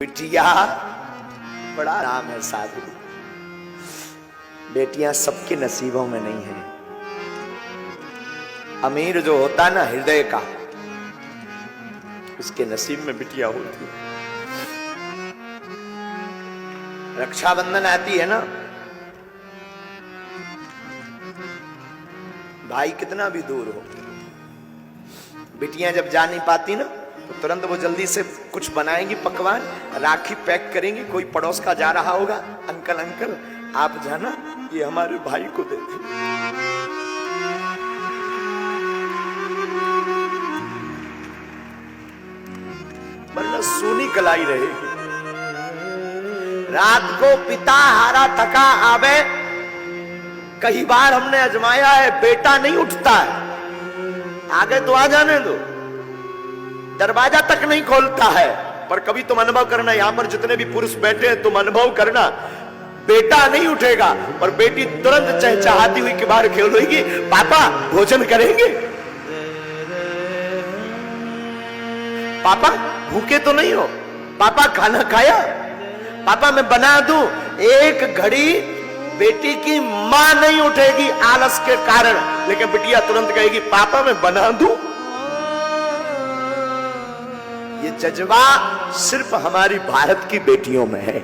बिटिया बड़ा नाम है साधु। बेटियां सबके नसीबों में नहीं है। अमीर जो होता ना हृदय का, उसके नसीब में बिटिया होती है। रक्षाबंधन आती है ना, भाई कितना भी दूर हो, बिटियां जब जा नहीं पाती ना तो तुरंत वो जल्दी से कुछ बनाएंगी पकवान, राखी पैक करेंगी। कोई पड़ोस का जा रहा होगा, अंकल अंकल आप जाना ये हमारे भाई को दे दे। वरना सोनी कलाई रहेगी। रात को पिता हारा थका आवे, कई बार हमने आजमाया है, बेटा नहीं उठता है। आगे तो आ जाने दो, दरवाजा तक नहीं खोलता है। पर कभी तुम अनुभव करना, यहां पर जितने भी पुरुष बैठे हैं तुम अनुभव करना, बेटा नहीं उठेगा पर बेटी तुरंत चहचहाती हुई के बाहर खेलेगी, पापा भोजन करेंगे, पापा भूखे तो नहीं हो, पापा खाना खाया, पापा मैं बना दूं। एक घड़ी बेटी की मां नहीं उठेगी आलस के कारण, लेकिन बिटिया तुरंत कहेगी पापा मैं बना दूं। ये जज्बा सिर्फ हमारी भारत की बेटियों में है।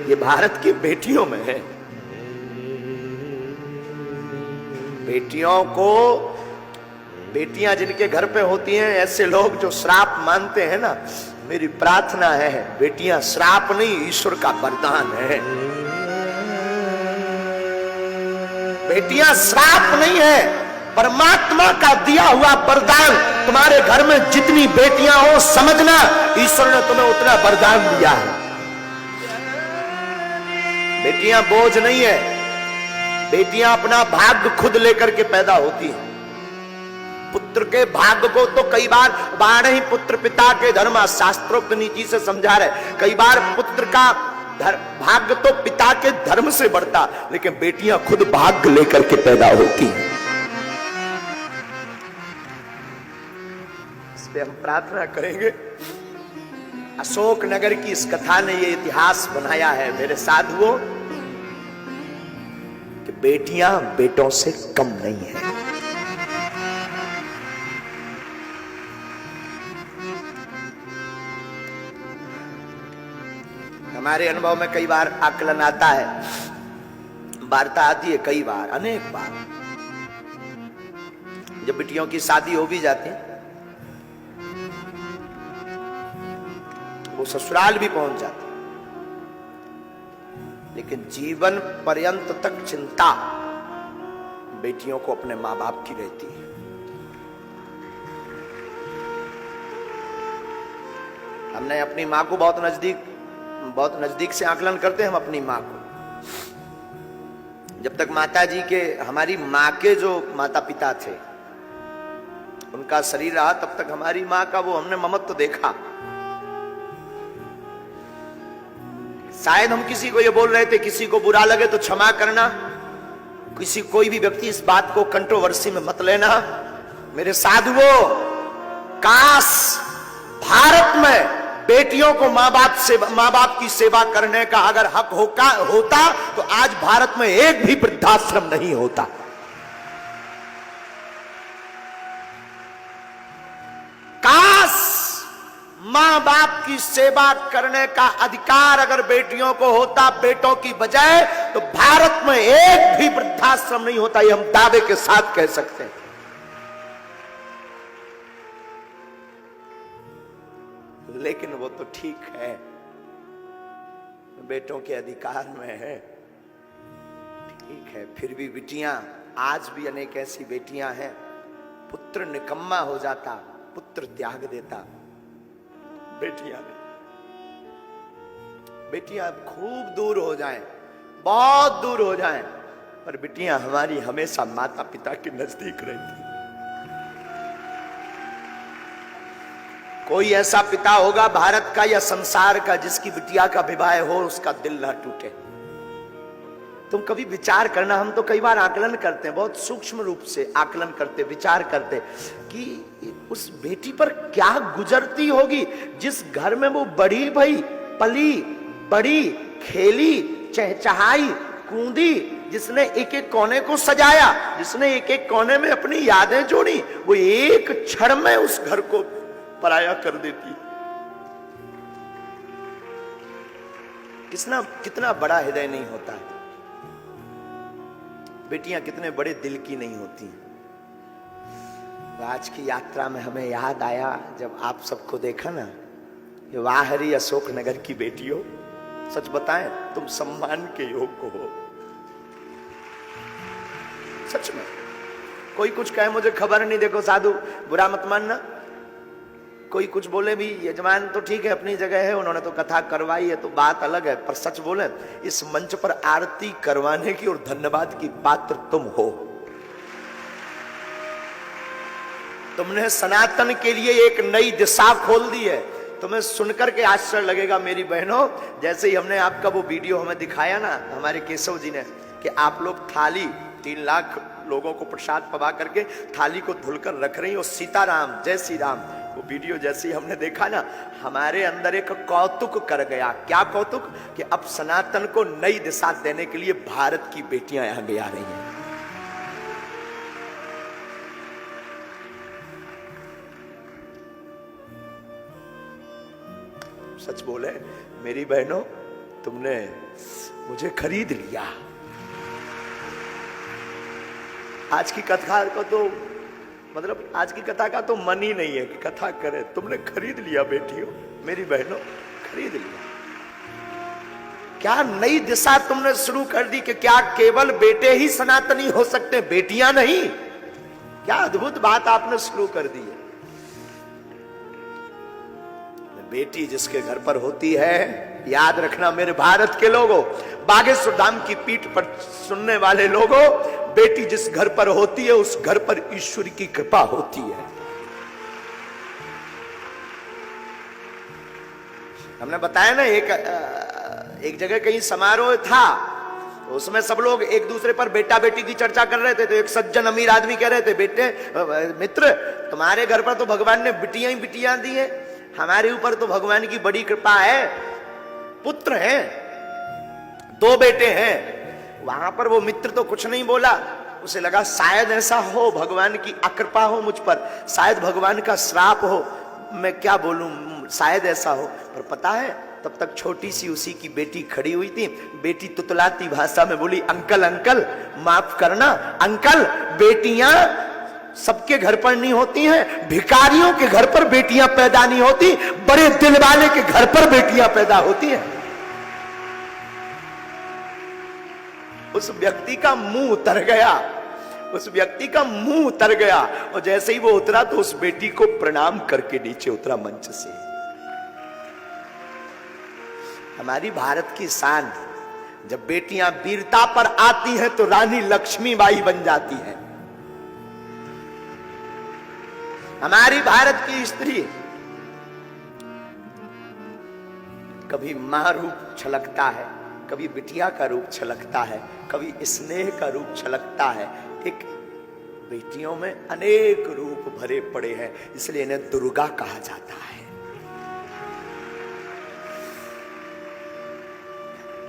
ये भारत की बेटियों में है। बेटियों को, बेटियां जिनके घर पे होती हैं, ऐसे लोग जो श्राप मानते हैं ना, मेरी प्रार्थना है बेटियां श्राप नहीं, ईश्वर का वरदान है। बेटियां श्राप नहीं है, परमात्मा का दिया हुआ वरदान। तुम्हारे घर में जितनी बेटियां हो, समझना ईश्वर ने तुम्हें उतना वरदान दिया है। बेटियां बोझ नहीं है, बेटियां अपना भाग्य खुद लेकर के पैदा होती हैं। पुत्र के भाग्य को तो कई बार बाढ़ ही पुत्र पिता के धर्म, शास्त्रोक्त नीति से समझा रहे। कई बार पुत्र का भाग्य तो पिता के धर्म से बढ़ता, लेकिन बेटियां खुद भाग्य लेकर के पैदा होती हैं। इस पे हम प्रार्थना करेंगे। अशोक नगर की इस कथा ने ये इतिहास बनाया है मेरे साधुओं, कि बेटियां बेटों से कम नहीं है। हमारे अनुभव में कई बार आकलन आता है, वार्ता आती है, कई बार, अनेक बार, जब बिटियों की शादी हो भी जाती है, वो ससुराल भी पहुंच जाती, लेकिन जीवन पर्यंत तक चिंता बेटियों को अपने मां बाप की रहती है। हमने अपनी मां को बहुत नजदीक से आकलन करते हैं हम अपनी मां को। जब तक माता जी के, हमारी मां के जो माता पिता थे, उनका शरीर रहा, तब तक हमारी मां का वो हमने ममत्व देखा। शायद हम किसी को ये बोल रहे थे, किसी को बुरा लगे तो क्षमा करना, कोई भी व्यक्ति इस बात को कंट्रोवर्सी में मत लेना। मेरे साधुओं, काश भारत में बेटियों को मां बाप की सेवा करने का अगर हक होता तो आज भारत में एक भी वृद्धाश्रम नहीं होता। काश मां बाप की सेवा करने का अधिकार अगर बेटियों को होता बेटों की बजाय, तो भारत में एक भी वृद्धाश्रम नहीं होता। ये हम दावे के साथ कह सकते हैं। लेकिन वो तो ठीक है, बेटों के अधिकार में है, ठीक है। फिर भी बेटियां, आज भी अनेक ऐसी बेटियां हैं, पुत्र निकम्मा हो जाता, पुत्र त्याग देता, बेटियां नहीं। बेटियां खूब दूर हो जाएं, बहुत दूर हो जाएं, पर बेटियां हमारी हमेशा माता पिता के नजदीक रहती। कोई ऐसा पिता होगा भारत का या संसार का जिसकी बिटिया का विवाह हो उसका दिल ना टूटे। तुम कभी विचार करना, हम तो कई बार आकलन करते हैं, बहुत सूक्ष्म रूप से आकलन करते, विचार करते कि उस बेटी पर क्या गुजरती होगी जिस घर में वो बड़ी भई, पली बड़ी, खेली, चहचहाई, कूदी, जिसने एक एक कोने को सजाया, जिसने एक एक कोने में अपनी यादें जोड़ी, वो एक क्षण में उस घर को पराया कर देती। कितना बड़ा हृदय नहीं होता है। बेटियां कितने बड़े दिल की नहीं होती। आज की यात्रा में हमें याद आया जब आप सबको देखा ना, ये वाह हरी अशोक नगर की बेटियों, सच बताएं तुम सम्मान के योग्य हो। सच में कोई कुछ कहे मुझे खबर नहीं, देखो साधु बुरा मत मानना, कोई कुछ बोले भी, यजमान तो ठीक है अपनी जगह है, उन्होंने तो कथा करवाई है तो बात अलग है, पर सच बोले इस मंच पर आरती करवाने की और धन्यवाद की पात्र तुम हो। तुमने सनातन के लिए एक नई दिशा खोल दी है। तुम्हें सुनकर के आश्चर्य लगेगा मेरी बहनों, जैसे ही हमने आपका वो वीडियो हमें दिखाया ना हमारे केशव जी ने, कि आप लोग थाली 3 लाख लोगों को प्रसाद पवा करके थाली को धुलकर रख रही हो, सीताराम जय श्री राम, वो वीडियो जैसे ही हमने देखा ना, हमारे अंदर एक कौतुक कर गया। क्या कौतुक? कि अब सनातन को नई दिशा देने के लिए भारत की बेटियां आगे आ रही हैं। सच बोले मेरी बहनों, तुमने मुझे खरीद लिया। आज की कथा को तो मतलब आज की कथा का तो मन ही नहीं है कि कथा करे, तुमने खरीद लिया बेटियों, मेरी बहनों खरीद लिया। क्या नई दिशा तुमने शुरू कर दी कि क्या केवल बेटे ही सनातनी हो सकते, बेटियां नहीं? क्या अद्भुत बात आपने शुरू कर दी है। बेटी जिसके घर पर होती है, याद रखना मेरे भारत के लोगों, बागेश्वर धाम की पीठ पर सुनने वाले लोगों, बेटी जिस घर पर होती है उस घर पर ईश्वर की कृपा होती है। हमने बताया ना एक जगह कहीं समारोह था, तो उसमें सब लोग एक दूसरे पर बेटा बेटी की चर्चा कर रहे थे, तो एक सज्जन अमीर आदमी कह रहे थे, बेटे मित्र तुम्हारे घर पर तो भगवान ने बिटियां ही बिटियां दी है, हमारे ऊपर तो भगवान की बड़ी कृपा है, पुत्र हैं, 2 बेटे हैं। वहां पर वो मित्र तो कुछ नहीं बोला, उसे लगा शायद ऐसा हो भगवान की अकृपा हो मुझ पर, शायद भगवान का श्राप हो, मैं क्या बोलूं, शायद ऐसा हो। पर पता है तब तक छोटी सी उसी की बेटी खड़ी हुई थी। बेटी तुतलाती भाषा में बोली, अंकल अंकल माफ करना अंकल, बेटियां सबके घर पर नहीं होती हैं, भिखारियों के घर पर बेटियां पैदा नहीं होती, बड़े दिल वाले के घर पर बेटियां पैदा होती हैं। उस व्यक्ति का मुंह उतर गया, उस व्यक्ति का मुंह उतर गया, और जैसे ही वो उतरा तो उस बेटी को प्रणाम करके नीचे उतरा मंच से। हमारी भारत की शान, जब बेटियां वीरता पर आती हैं तो रानी लक्ष्मीबाई बन जाती हैं। हमारी भारत की स्त्री कभी मां रूप छलकता है, कभी बिटिया का रूप छलकता है, कभी स्नेह का रूप छलकता है। एक बेटियों में अनेक रूप भरे पड़े हैं, इसलिए इन्हें दुर्गा कहा जाता है।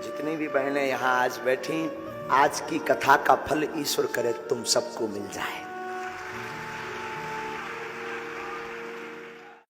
जितनी भी बहनें यहां आज बैठी, आज की कथा का फल ईश्वर करे तुम सबको मिल जाए।